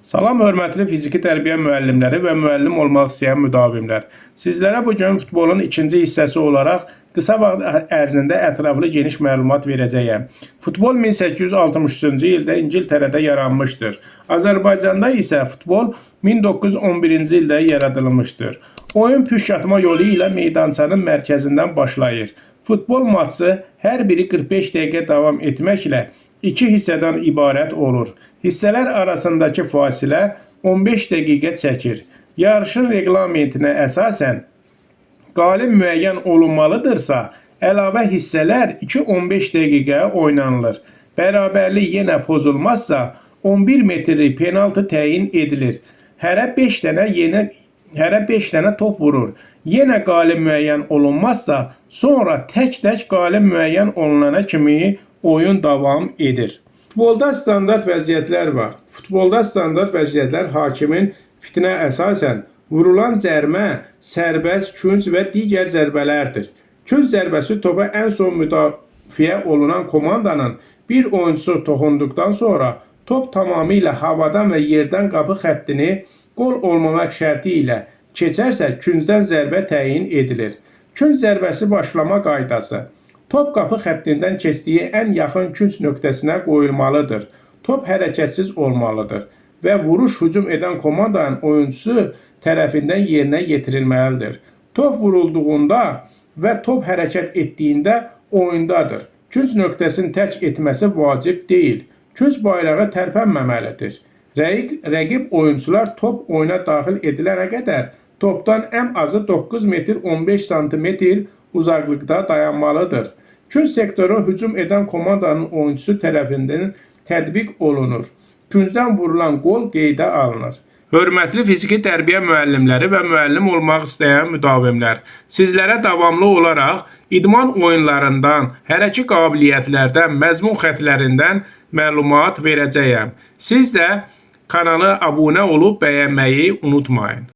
Salam hörmətli fiziki tərbiyə müəllimləri və müəllim olmaq istəyən müdavimlər. Sizlərə bugün futbolun ikinci hissəsi olaraq qısa vaxt ərzində ətraflı geniş məlumat verəcəyəm. Futbol 1863-cü ildə İngiltərədə yaranmışdır. Azərbaycanda isə futbol 1911-ci ildə yaradılmışdır. Oyun püşk atma yolu ilə meydançanın mərkəzindən başlayır. Futbol matçı hər biri 45 dəqiqə davam etməklə iki hissədən ibarət olur. Hissələr arasındakı fasilə 15 dəqiqə çəkir. Yarışın reglamentinə əsasən qalib müəyyən olunmalıdırsa, əlavə hissələr 2-15 dəqiqəyə oynanılır. Bərabərlik yenə pozulmazsa 11 metrlik penaltı təyin edilir. Hərə 5 dənə top vurur. Yenə qalib müəyyən olunmazsa, sonra tək-tək qalib müəyyən olunana kimi oyun davam edir. Futbolda standart vəziyyətlər var. Futbolda standart vəziyyətlər hakimin fitinə əsasən vurulan cərmə, sərbəst, künc və digər zərbələrdir. Künc zərbəsi topa ən son müdafiə olunan komandanın bir oyuncusu toxunduqdan sonra top tamamilə havadan və yerdən qapı xəttini qol olmamaq şərti ilə keçərsə küncdən zərbə təyin edilir. Künc zərbəsi başlama qaydası. Top qapı xəttindən keçdiyi ən yaxın künc nöqtəsinə qoyulmalıdır. Top hərəkətsiz olmalıdır və vuruş hücum edən komandanın oyuncusu tərəfindən yerinə yetirilməlidir. Top vurulduğunda və top hərəkət etdiyində oyundadır. Künc nöqtəsini tərk etməsi vacib deyil. Künc bayrağı tərpənməməlidir. Rəqib oyuncular top oyuna daxil edilənə qədər topdan ən azı 9 metr 15 sm uzaqlıqda dayanmalıdır. Künc sektoru hücum edən komandanın oyuncusu tərəfindən tətbiq olunur. Küncdən vurulan qol qeydə alınır. Hörmətli fiziki tərbiyə müəllimləri və müəllim olmaq istəyən müdavimlər, sizlərə davamlı olaraq idman oyunlarından, hərəki qabiliyyətlərdən, məzmun xəttlərindən məlumat verəcəyəm. Siz də kanala abunə olub bəyənməyi unutmayın.